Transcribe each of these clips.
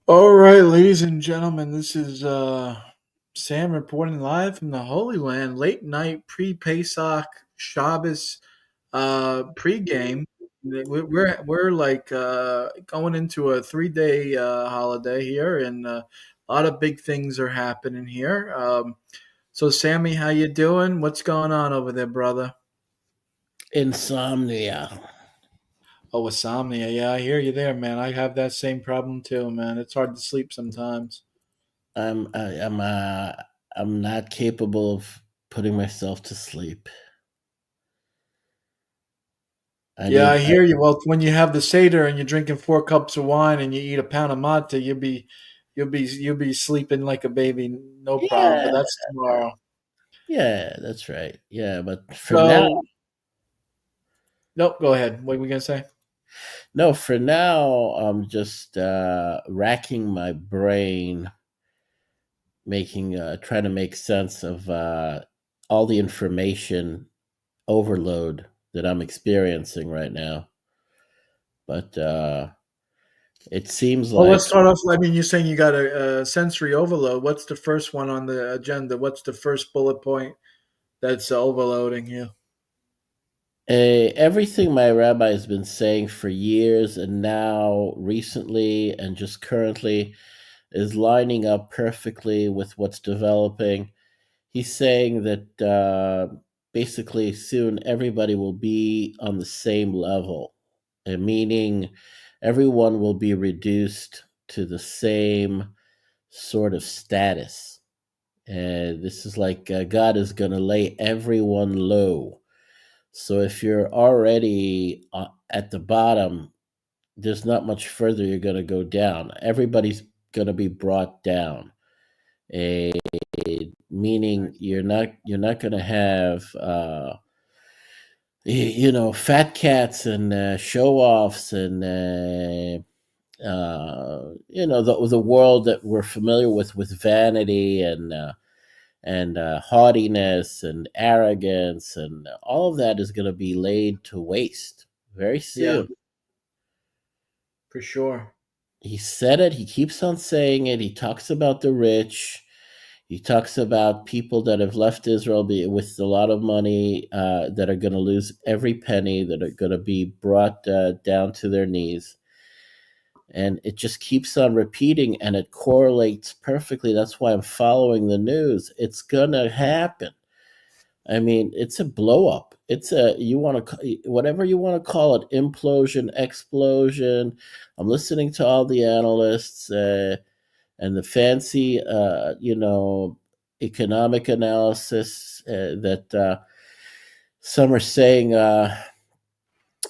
All right, ladies and gentlemen, this is Sam reporting live from the Holy Land, late night pre-Pesach Shabbos pre-game. We're like going into a 3 day holiday here, and a lot of big things are happening here. So, Sammy, how you doing? What's going on over there, brother? Insomnia. Oh, insomnia. Yeah, I hear you there, man. I have that same problem too, man. It's hard to sleep sometimes. I'm I, I'm not capable of putting myself to sleep. I Yeah, need I hear you. Well, when you have the Seder and you're drinking 4 cups of wine and you eat a pound of matzah, you'll be sleeping like a baby, no problem. Yeah, But that's tomorrow. yeah, that's right. Yeah, but for now, So, nope. Go ahead. What were we gonna say? no, for now, I'm just racking my brain, making trying to make sense of all the information overload that I'm experiencing right now. But it seems Well, let's like start off. I mean, you're saying you got a sensory overload. What's the first one on the agenda? What's the first bullet point that's overloading you? Everything my rabbi has been saying for years and now recently and just currently is lining up perfectly with what's developing. He's saying that basically soon everybody will be on the same level, meaning everyone will be reduced to the same sort of status. This is like God is going to lay everyone low, so if you're already at the bottom, there's not much further you're going to go down. Everybody's going to be brought down. A Meaning you're not going to have fat cats and show offs and the world that we're familiar with vanity and haughtiness and arrogance, and all of that is going to be laid to waste very Yeah, soon. for sure. He said it, he keeps on saying it. He talks about the rich. He talks about people that have left Israel with a lot of money, that are going to lose every penny, that are going to be brought down to their knees. And it just keeps on repeating, and it correlates perfectly. That's why I'm following the news. It's going to happen. I mean, it's a blow up. It's a you want to whatever you want to call it, implosion, explosion. I'm listening to all the analysts and the fancy, economic analysis that some are saying.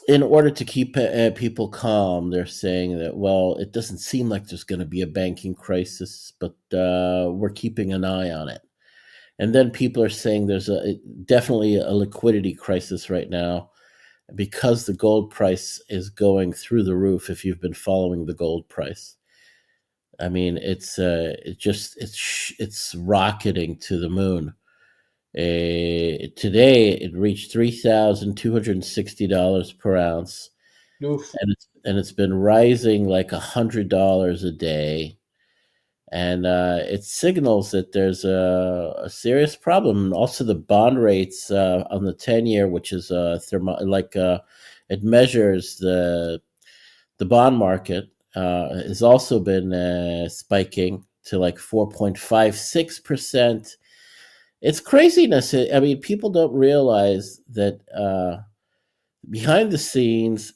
In order to keep people calm, they're saying that, well, it doesn't seem like there's going to be a banking crisis, but we're keeping an eye on it. And then people are saying there's definitely a liquidity crisis right now because the gold price is going through the roof. If you've been following the gold price, I mean, it's rocketing to the moon. Today it reached $3,260 per ounce, Oof. and it's been rising like $100 a day, and it signals that there's a serious problem. And also, the bond rates on the 10-year, which is it measures the bond market, has also been spiking to like 4.56%. It's craziness. I mean, people don't realize that behind the scenes,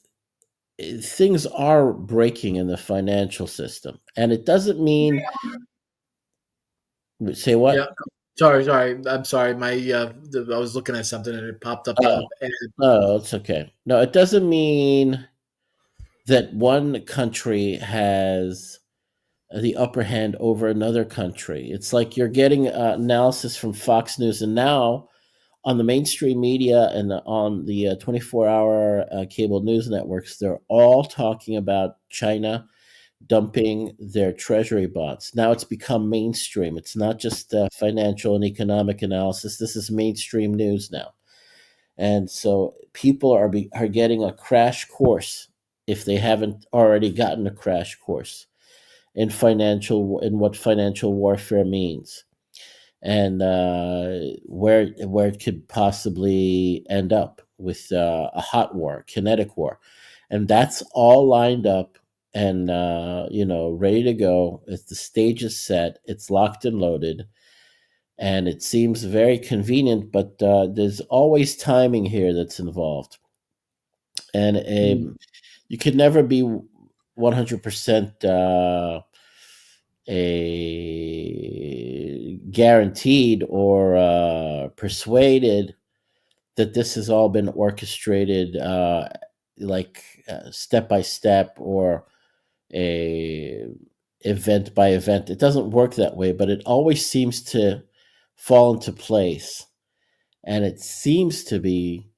things are breaking in the financial system, and it doesn't mean say Yeah. what. Sorry. I'm sorry. I was looking at something and it popped up Oh, a ad. no, it's okay. No, it doesn't mean that one country has the upper hand over another country. It's like you're getting analysis from Fox News, and now on the mainstream media and on the 24-hour cable news networks, they're all talking about China dumping their treasury bonds. Now it's become mainstream. It's not just financial and economic analysis. This is mainstream news now. And so people are getting a crash course if they haven't already gotten a crash course. in what financial warfare means, and where it could possibly end up with a hot war, kinetic war, and that's all lined up and ready to go. If the stage is set, it's locked and loaded, and it seems very convenient. But there's always timing here that's involved, and Mm. you could never be 100% a guaranteed or persuaded that this has all been orchestrated step by step or a event by event. It doesn't work that way, but it always seems to fall into place, and it seems to be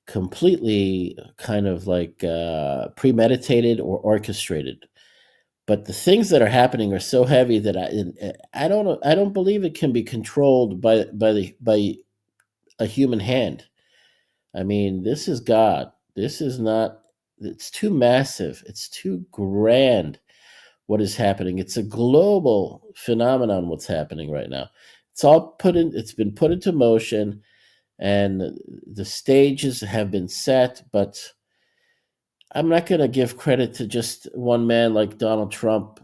completely kind of like premeditated or orchestrated. But the things that are happening are so heavy that I don't believe it can be controlled by a human hand. I mean, this is God. This is not. It's too massive. It's too grand. What is happening? It's a global phenomenon. What's happening right now? It's all put in. It's been put into motion, and the stages have been set. But I'm not going to give credit to just one man like Donald Trump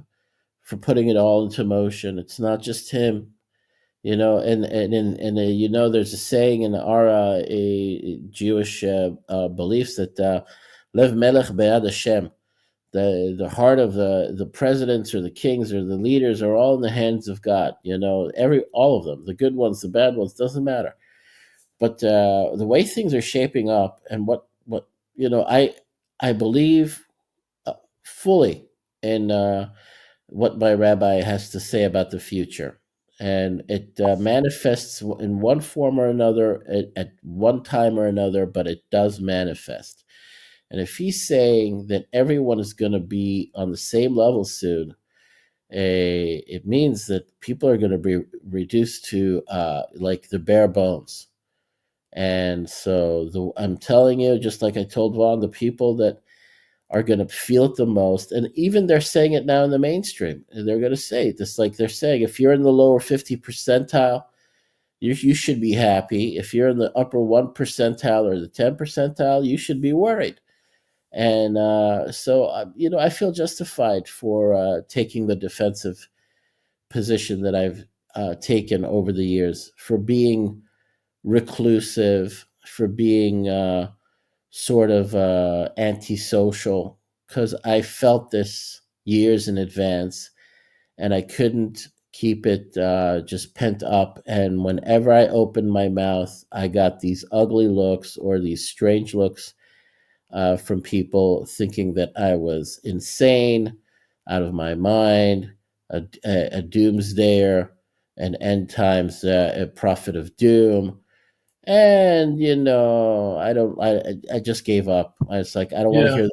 for putting it all into motion. It's not just him. There's a saying in our Jewish beliefs that Lev Melech Be'ad Hashem, the heart of the presidents or the kings or the leaders are all in the hands of God. All of them, the good ones, the bad ones, doesn't matter. But the way things are shaping up, and what I believe fully in what my rabbi has to say about the future. And it manifests in one form or another at one time or another, but it does manifest. And if he's saying that everyone is going to be on the same level soon, it means that people are going to be reduced to like the bare bones. And so I'm telling you, just like I told Vaughn, the people that are going to feel it the most. And even they're saying it now in the mainstream. And they're going to say it. Just like they're saying, if you're in the lower 50 percentile, you should be happy. If you're in the upper 1 percentile or the 10 percentile, you should be worried. And I feel justified for taking the defensive position that I've taken over the years, for being reclusive, for being sort of antisocial, because I felt this years in advance and I couldn't keep it just pent up. And whenever I opened my mouth, I got these ugly looks or these strange looks from people thinking that I was insane, out of my mind, a doomsdayer, an end times a prophet of doom. And I just gave up. I was like, I don't want to Yeah. hear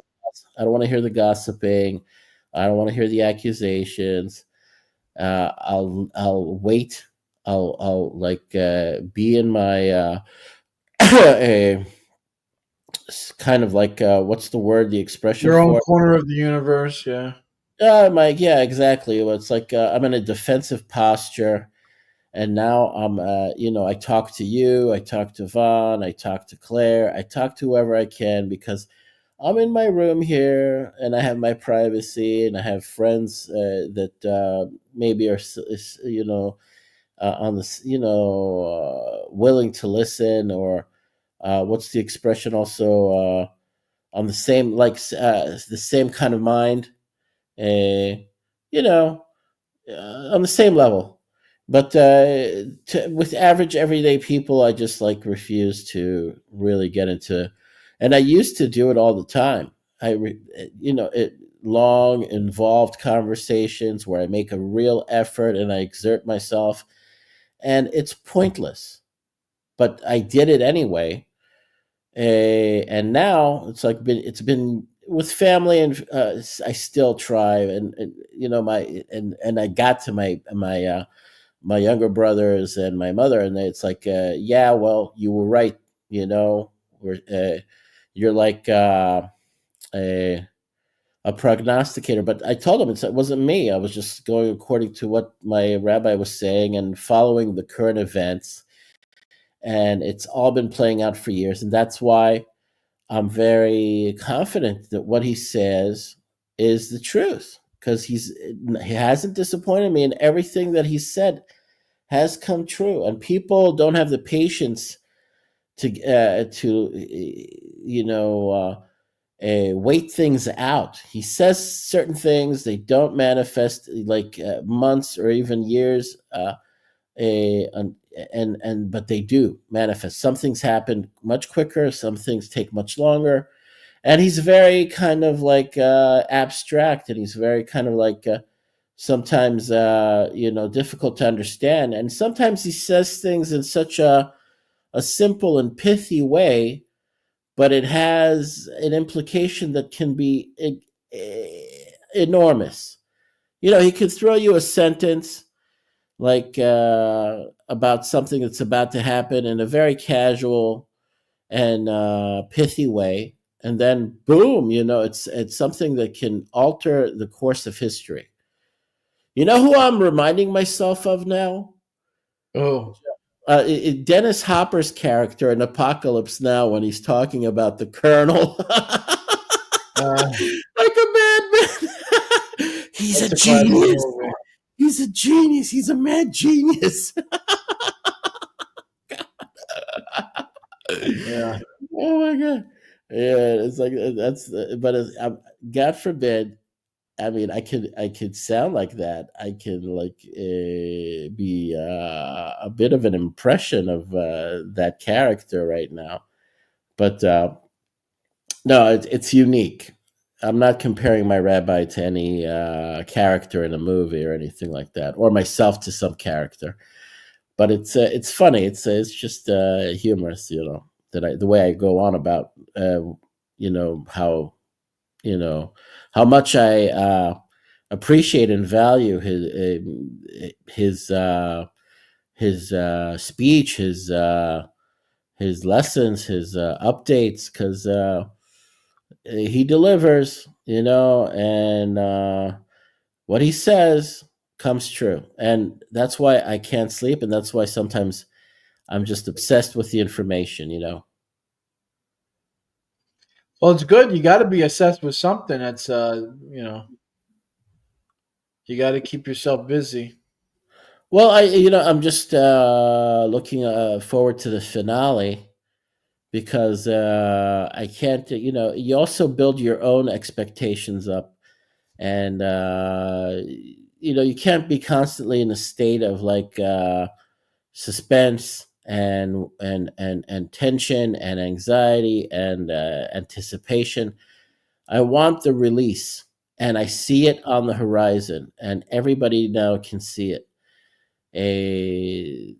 I don't want to hear the gossiping. I don't want to hear the accusations. I'll wait. I'll like be in my a kind of like what's the word, the expression Your own for corner of the universe. Yeah. my yeah, exactly. Well, it's like I'm in a defensive posture. And now I talk to you, I talk to Vaughn, I talk to Claire, I talk to whoever I can, because I'm in my room here and I have my privacy, and I have friends that maybe are, on this, willing to listen, or what's the expression also, on the same, like, the same kind of mind, uh, you know, on the same level. But with average everyday people, I just like refuse to really get into. And I used to do it all the time. Long involved conversations where I make a real effort and I exert myself, and it's pointless. But I did it anyway, and now it's been with family, and I still try, and and I got to my younger brothers and my mother, and it's like, yeah, well, you were right, you know, we're, you're like uh, a prognosticator. But I told him it wasn't me. I was just going according to what my rabbi was saying and following the current events. And it's all been playing out for years. And that's why I'm very confident that what he says is the truth, because he hasn't disappointed me, and everything that he said has come true. And people don't have the patience to wait things out. He says certain things, they don't manifest like months or even years, and but they do manifest. Some things happen much quicker, some things take much longer, and he's very kind of like abstract, and he's very kind of like sometimes difficult to understand, and sometimes he says things in such a simple and pithy way, but it has an implication that can be enormous. He could throw you a sentence like about something that's about to happen in a very casual and pithy way, and then boom, it's something that can alter the course of history. You know who I'm reminding myself of now? Oh, Dennis Hopper's character in Apocalypse Now, when he's talking about the Colonel, uh, like a madman. He's a that's a classic genius. movie. He's a genius. He's a mad genius. Yeah. Oh my god. Yeah, it's like but God forbid. I mean, I could sound like that. I can like be a bit of an impression of that character right now. But no, it's unique. I'm not comparing my rabbi to any character in a movie or anything like that, or myself to some character. But it's funny. It's just humorous, the way I go on about how how much I appreciate and value his speech, his lessons, his updates, because he delivers, and what he says comes true, and that's why I can't sleep, and that's why sometimes I'm just obsessed with the information. Well, it's good. You got to be assessed with something. That's you got to keep yourself busy. Well, I'm just looking forward to the finale, because I can't. You also build your own expectations up, and you can't be constantly in a state of like suspense and tension and anxiety and anticipation. I want the release, and I see it on the horizon, and everybody now can see it. A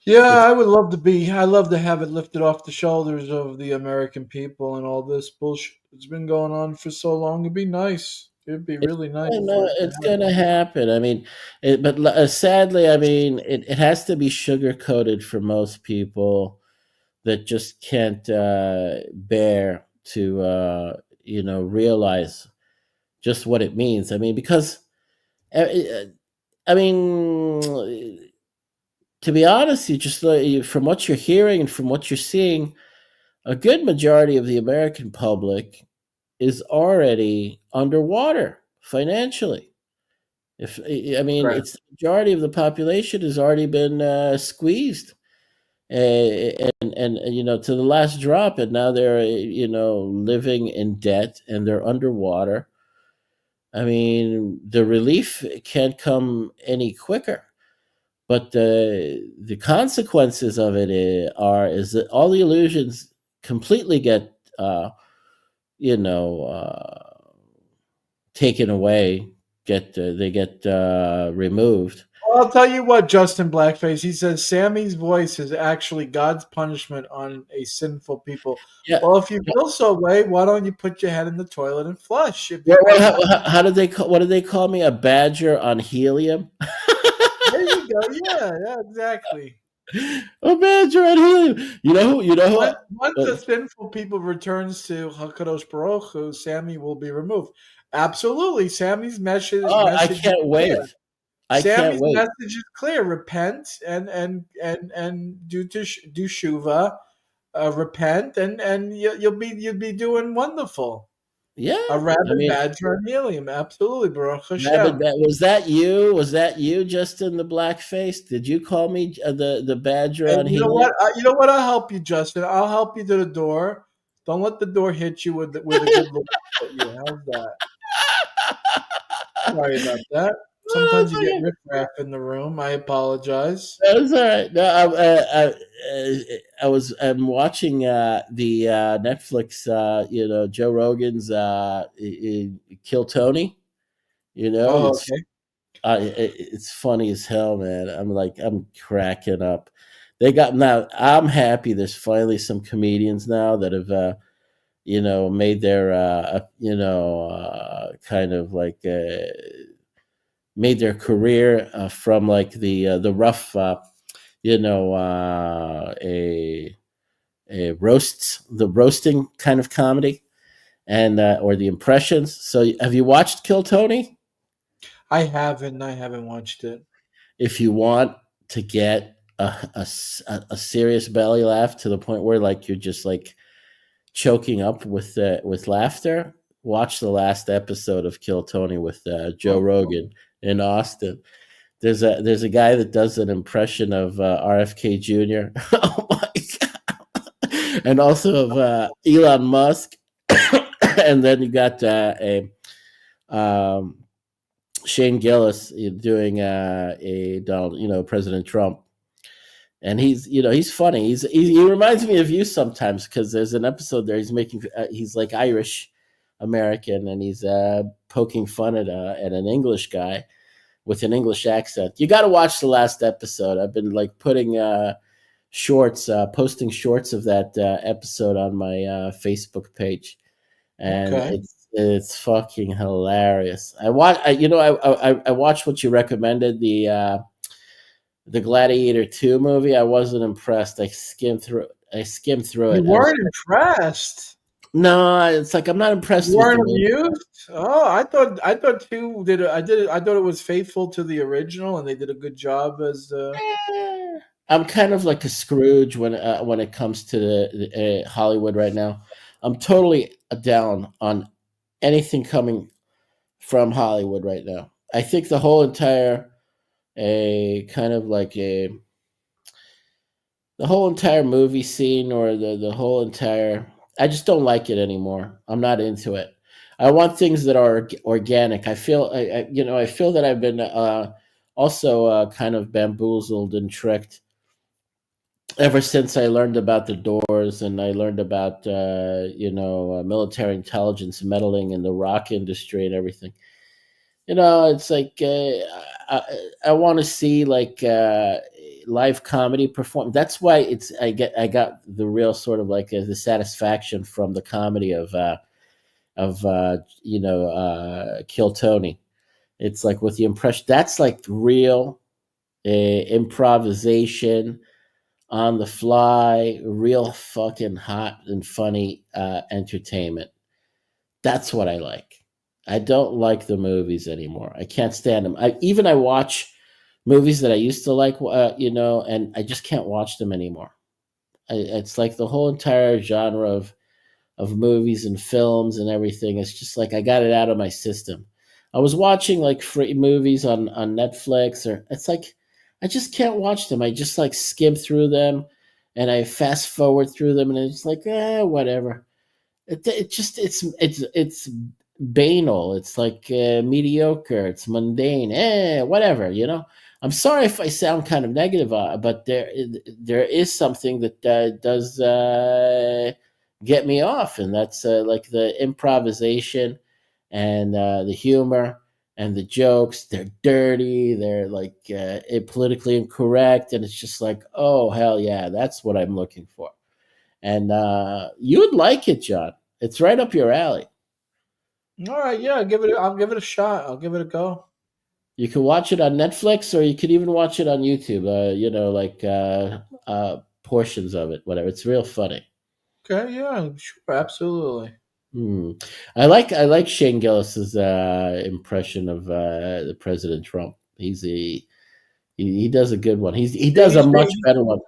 Yeah, it's I would love to be. I love to have it lifted off the shoulders of the American people and all this bullshit that's been going on for so long. It'd be nice. It'd be it's really nice for gonna, it to it's happen. gonna happen. I mean, but sadly, I mean, it has to be sugar coated for most people that just can't bear to realize just what it means. I mean, because I mean, to be honest, you just from what you're hearing and from what you're seeing, a good majority of the American public is already underwater financially. If I mean, Right. it's the majority of the population has already been squeezed, and to the last drop, and now they're living in debt and they're underwater. I mean, the relief can't come any quicker, but the consequences of it is that all the illusions completely get you know taken away, they get removed. Well, I'll tell you what, Justin Blackface. He says Sammy's voice is actually God's punishment on a sinful people. Yeah. Well, if you feel so way, why don't you put your head in the toilet and flush? If you What, feel how did they call? What did they call me? A badger on helium? there, you go. Yeah, yeah, exactly. A badger on helium. You know Once who? the sinful people returns to Hakadosh Baruch Hu, Sammy will be removed. Absolutely. Sammy's message Oh, I message is can't clear. wait. I can't Sammy's wait. message is clear. Repent and do shuva. Repent and you'll be doing wonderful. Yeah, A I rabid mean, badger and helium. Absolutely, Baruch Rabbit, Hashem. was that you? Was that you, Justin the Blackface? Did you call me the Badger And on you know Helium? what? You know what? I'll help you, Justin. I'll help you to the door. Don't let the door hit you with a good look at you. How's that? Sorry about that. Oh, Sometimes that's you get okay. riffraff in the room. I apologize. That's all right. No, I'm watching the Netflix. Joe Rogan's Kill Tony. Oh, It's okay. it's funny as hell, man. I'm cracking up. They got now. I'm happy. There's finally some comedians now that have made their kind of like made their career from like the rough a the roasting kind of comedy and or the impressions. So have you watched Kill Tony? I haven't watched it. If you want to get a serious belly laugh to the point where like you're just like choking up with laughter, watch the last episode of Kill Tony with Joe Oh, Rogan in Austin. There's a guy that does an impression of RFK Jr. Oh my god, and also of Elon Musk, and then you got a um, Shane Gillis doing a Donald, President Trump, and he's funny. He reminds me of you sometimes because there's an episode there he's like Irish American and he's poking fun at an English guy with an English accent. You got to watch the last episode. I've been like putting posting shorts of that episode on my Facebook page, and okay. it's fucking hilarious. I watched what you recommended the Gladiator 2 movie. I wasn't impressed. I skimmed through You it. I was weren't impressed. no, it's like I'm not You impressed with the weren't movie. amused. Oh, I thought two did. I did. I thought it was faithful to the original, and they did a good job as. I'm kind of like a Scrooge when it comes to Hollywood right now. I'm totally down on anything coming from Hollywood right now. I think the whole entire a kind of like a the whole entire movie scene or the whole entire I just don't like it anymore. I'm not into it. I want things that are organic. I feel that I've been also kind of bamboozled and tricked ever since I learned about the Doors and I learned about military intelligence meddling in the rock industry and everything. It's like I want to see like live comedy perform. That's why I got the real sort of like the satisfaction from the comedy of Kill Tony. It's like with the impression that's like real improvisation on the fly, real fucking hot and funny entertainment. That's what I like. I don't like the movies anymore. I can't stand them. I watch movies that I used to like, and I just can't watch them anymore. It's like the whole entire genre of movies and films and everything. It's just like I got it out of my system. I was watching like free movies on Netflix, or it's like I just can't watch them. I just like skim through them, and I fast forward through them, and it's like whatever. It's banal. It's like mediocre. It's mundane. Whatever. I'm sorry if I sound kind of negative, but there is something that does get me off, and that's like the improvisation and the humor and the jokes. They're dirty. They're like politically incorrect, and it's just like, oh hell yeah, that's what I'm looking for. And you'd like it, John. It's right up your alley. All right, yeah, give it. I'll give it a shot. I'll give it a go. You can watch it on Netflix, or you could even watch it on YouTube. Like portions of it, whatever. It's real funny. Okay, yeah, sure, absolutely. Hmm. I like Shane Gillis's impression of the President Trump. He does a good one. He Yeah, does a much better one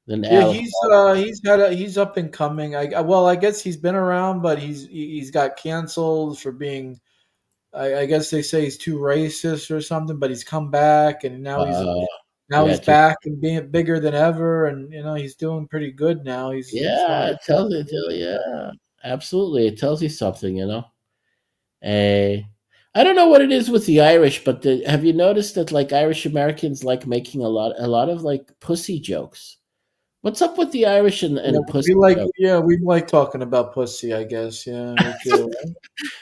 than yeah, Alec Baldwin. he's up and coming. Well, I guess he's been around, but he's got canceled for being. I guess they say he's too racist or something, but he's come back and Uh, now yeah, he's back and being bigger than ever, and he's doing pretty good now. He's one of yeah. the It tells top you, people. yeah, absolutely. It tells you something, you know. Eh, I don't know what it is with the Irish, but have you noticed that like Irish Americans like making a lot of like pussy jokes? What's up with the Irish Yeah, and pussy jokes? we like talking about pussy. I guess yeah, we do.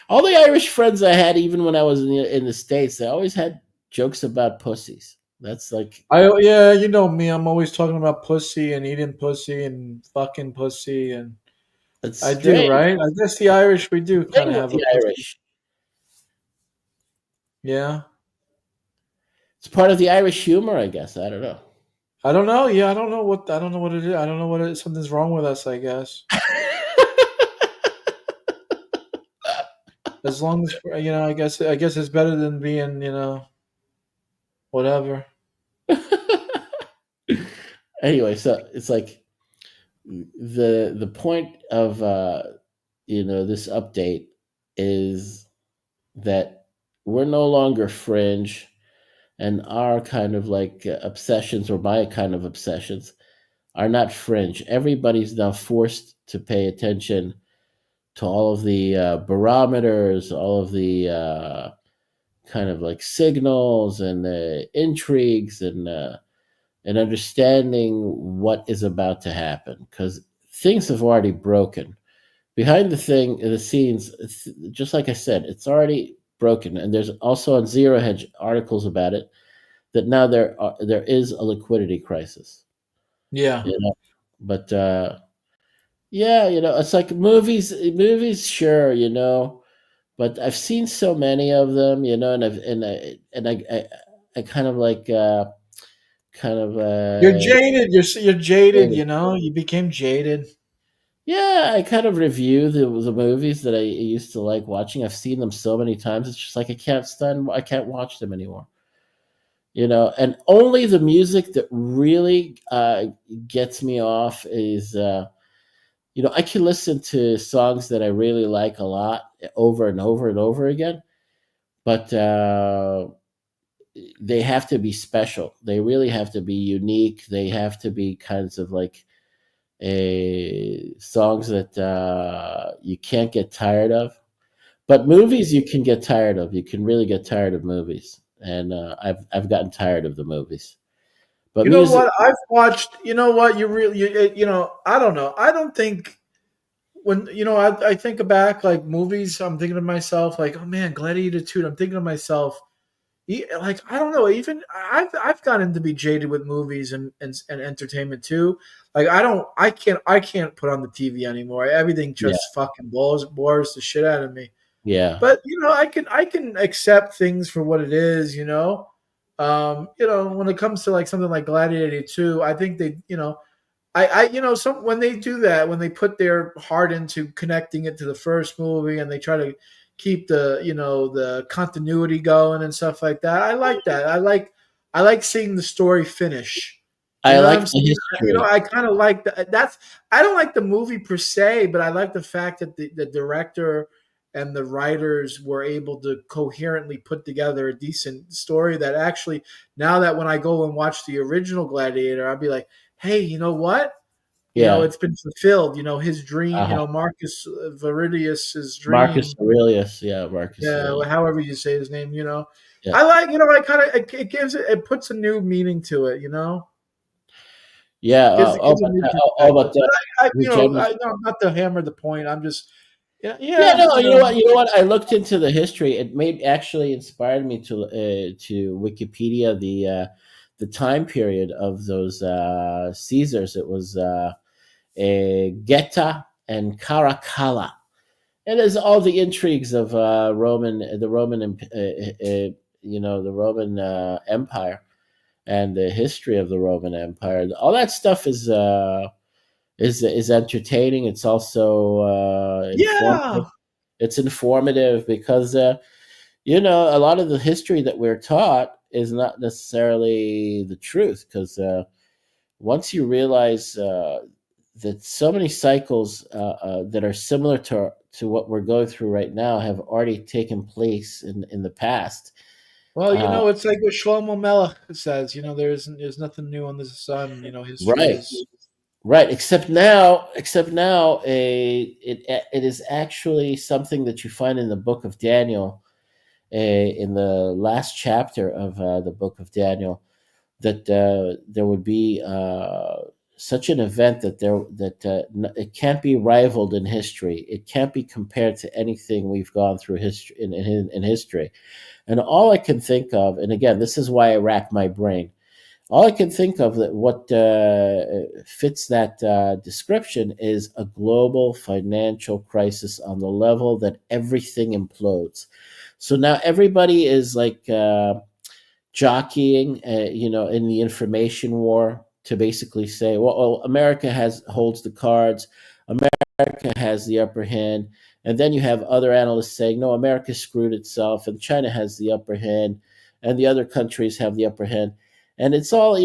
All the Irish friends I had, even when I was in the States, they always had jokes about pussies. That's like Yeah, you know me. I'm always talking about pussy and eating pussy and fucking pussy, and that's I do strange. right. I guess the Irish we do kind Thing of with have a the pussy. Irish, Yeah, it's part of the Irish humor, I guess. I don't know. I don't know. Yeah, I don't know what it is. I don't know what it is. Something's wrong with us. I guess as long as I guess it's better than being whatever. Anyway, so it's like the point of this update is that we're no longer fringe, and our kind of like obsessions, or my kind of obsessions, are not fringe. Everybody's now forced to pay attention to all of the barometers, all of the kind of like signals and intrigues, and understanding what is about to happen, because things have already broken behind the scenes. Just like I said, it's already broken, and there's also on Zero Hedge articles about it, that now there is a liquidity crisis. Yeah. You know, but yeah, it's like movies, sure, but I've seen so many of them, and I kind of like kind of You're jaded. You're jaded. yeah, You know, you became jaded. yeah, I kind of review the movies that I used to like watching. I've seen them so many times. It's just like I can't watch them anymore. And only the music that really gets me off is I can listen to songs that I really like a lot over and over and over again, but they have to be special. They really have to be unique. They have to be kinds of like songs that you can't get tired of. But movies, you can get tired of. You can really get tired of movies, and I've gotten tired of the movies. But You know music, what? I've watched. You know what? I don't know. I don't think when I think back like movies. I'm thinking to myself like, oh man, Gladiator 2. I'm thinking to myself, like I don't know. Even I've gotten to be jaded with movies and entertainment too. Like I can't put on the TV anymore. Everything yeah, just fucking bores the shit out of me. yeah, But I can accept things for what it is. When it comes to like something like Gladiator 2, I think they some when they do that, when they put their heart into connecting it to the first movie and they try to keep the continuity going and stuff like that. I like that. I like seeing the story finish. You I know what like I'm the saying? history. I kind of like that. I don't like the movie per se, but I like the fact that the director and the writers were able to coherently put together a decent story that actually, now that when I go and watch the original Gladiator, I'll be like, hey, you know what? Yeah, It's been fulfilled. His dream, uh Marcus Viridius's Marcus dream. Aurelius. Yeah, Marcus Yeah, Aurelius. however you say his name. Yeah, I like. I kind of it puts a new meaning to it. yeah. Gives a new But perspective. But the general. no, not to hammer the point. I'm just, yeah, Yeah, yeah, no. You know what? I looked into the history. It made actually inspired me to Wikipedia the time period of those Caesars. It was Geta and Caracalla. It is all the intrigues of the Roman, the Roman Empire, and the history of the Roman Empire. All that stuff is is entertaining. It's also informative. Yeah. It's informative because a lot of the history that we're taught is not necessarily the truth. Because once you realize that so many cycles that are similar to what we're going through right now have already taken place in the past. Well, Uh, it's like what Shlomo Melech says. There's nothing new under the sun. History right, is. right. Except now, it is actually something that you find in the book of Daniel, in the last chapter of the book of Daniel, that there would be such an event that it can't be rivaled in history. It can't be compared to anything we've gone through history in history. And all I can think of, and again, this is why I rack my brain. All I can think of that what fits that description is a global financial crisis on the level that everything implodes. So now everybody is like jockeying, in the information war to basically say, well, America holds the cards, America has the upper hand, and then you have other analysts saying, no, America screwed itself, and China has the upper hand, and the other countries have the upper hand, and it's all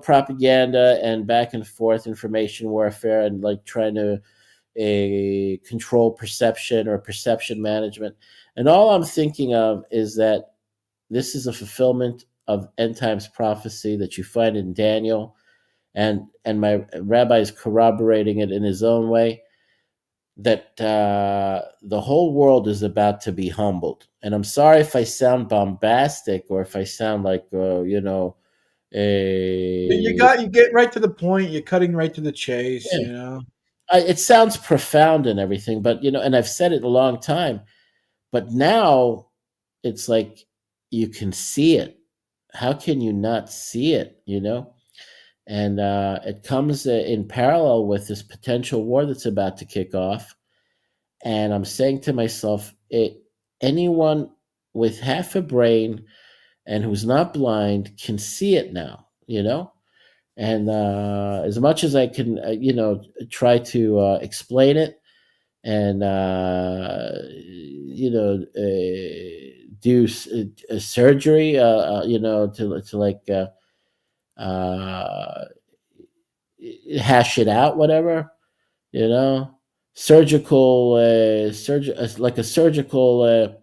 propaganda and back and forth information warfare and like trying to control perception or perception management. And all I'm thinking of is that this is a fulfillment of end times prophecy that you find in Daniel, and my rabbi is corroborating it in his own way. That the whole world is about to be humbled, and I'm sorry if I sound bombastic or if I sound like a You get right to the point. You're cutting right to the chase. yeah, it sounds profound and everything, but and I've said it a long time, but now it's like you can see it. How can you not see it? And it comes in parallel with this potential war that's about to kick off. And I'm saying to myself, anyone with half a brain and who's not blind can see it now. And as much as I can, try to explain it and do a surgery, to like uh, hash it out, whatever, you know, surgical, like a surgical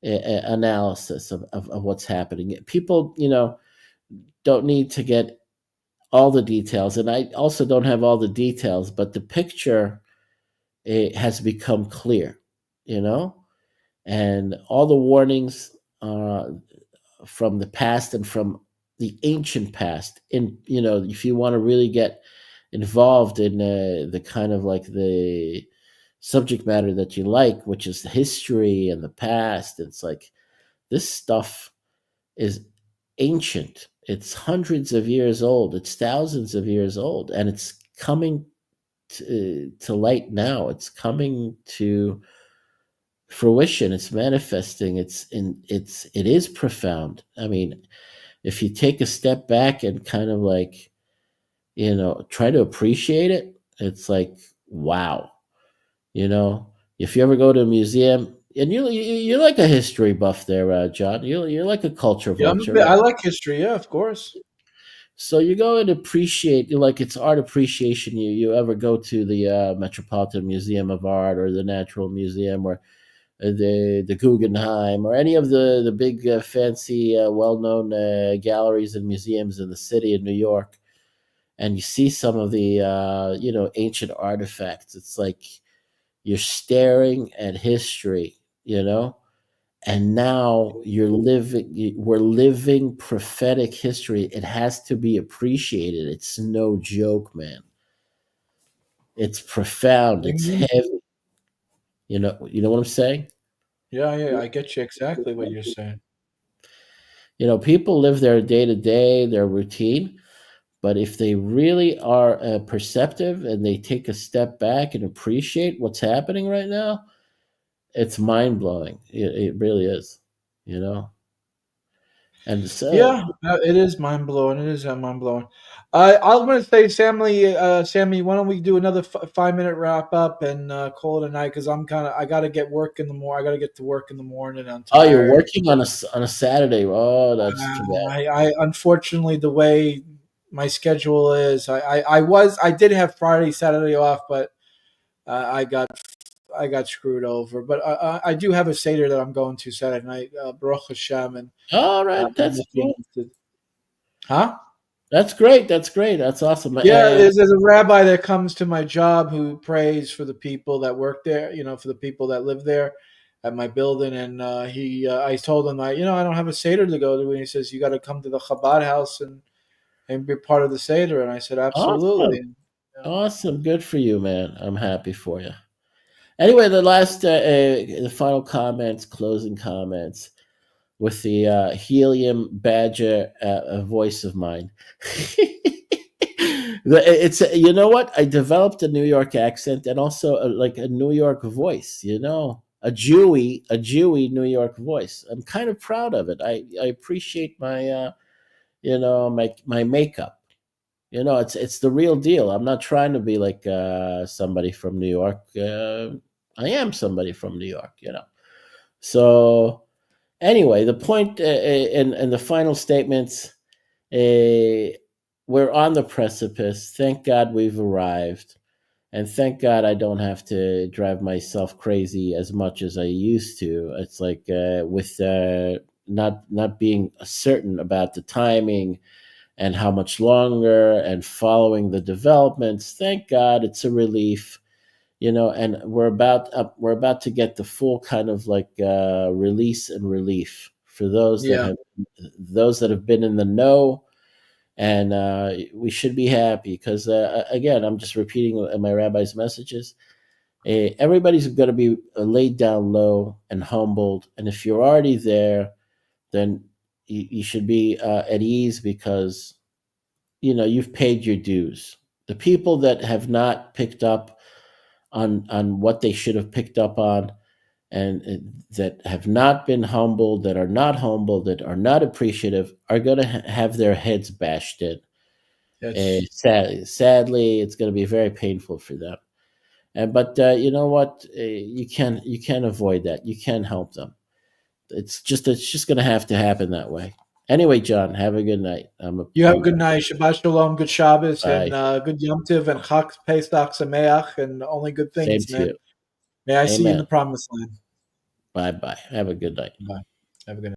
analysis of what's happening. People, don't need to get all the details, and I also don't have all the details, but the picture has become clear, you know, and all the warnings uh, from the past and from the ancient past. In if you want to really get involved in the kind of like the subject matter that you like, which is the history and the past, it's like this stuff is ancient. It's hundreds of years old. It's thousands of years old, and it's coming to light now. It's coming to fruition. It's manifesting. It is profound. I mean, if you take a step back and kind of like try to appreciate it, it's like wow. If you ever go to a museum, and you're like a history buff there, John. You're like a culture Yeah, vulture, right? I like history. Yeah, of course. So you go and appreciate, like it's art appreciation. You ever go to the Metropolitan Museum of Art or the Natural Museum or the Guggenheim or any of the big fancy well known galleries and museums in the city of New York, and you see some of the ancient artifacts. It's like you're staring at history, and now we're living prophetic history. It has to be appreciated. It's no joke, man. It's profound. It's Mhm. heavy. You know what I'm saying? Yeah, yeah, I get you exactly what you're saying. People live their day to day, their routine, but if they really are perceptive and they take a step back and appreciate what's happening right now, it's mind blowing. It really is, you know. And so, Yeah, it is mind blowing. It is mind blowing. I was going to say, Sammy, why don't we do another 5 minute wrap up and call it a night? Because I got to get work in the morning. I got to get to work in the morning. I'm oh, you're tired. working on a Saturday. Oh, that's too bad. I unfortunately the way my schedule is, I did have Friday, Saturday off, but I got screwed over. But I do have a seder that I'm going to Saturday night, Baruch Hashem, and All right, I'm that's looking cool. to, huh? That's great. That's great. That's awesome. Yeah, there's a rabbi that comes to my job who prays for the people that work there, for the people that live there at my building. And I told him, I don't have a Seder to go to. And he says, you got to come to the Chabad house and be part of the Seder. And I said, absolutely. awesome. And, Awesome. Good for you, man. I'm happy for you. Anyway, the final comments, closing comments with the helium badger voice of mine. It's you know what? I developed a New York accent and also like a New York voice. A Jewy New York voice. I'm kind of proud of it. I appreciate my makeup. It's the real deal. I'm not trying to be like somebody from New York. I am somebody from New York. So anyway, the point and the final statements. We're on the precipice. Thank God we've arrived, and thank God I don't have to drive myself crazy as much as I used to. It's like with not being certain about the timing and how much longer and following the developments. Thank God it's a relief. And we're about to get the full kind of like release and relief for yeah, those that have been in the know, and we should be happy because again, I'm just repeating my rabbi's messages. Everybody's going to be laid down low and humbled, and if you're already there, then you should be at ease because you've paid your dues. The people that have not picked up on what they should have picked up on, and that have not been humbled, that are not humble, that are not appreciative, are going to have their heads bashed in. that's Sadly, it's going to be very painful for them. But you know what? You can avoid that. You can help them. It's just going to have to happen that way. Anyway, John, have a good night. you have a I'm good night. Shabbat shalom, good Shabbos, and bye. good Yom Tiv and Chag Pesach Sameach, and only good Same things, to you. man. May I see you in Amen. the promised land. Bye bye. Have a good night. Bye. Have a good night.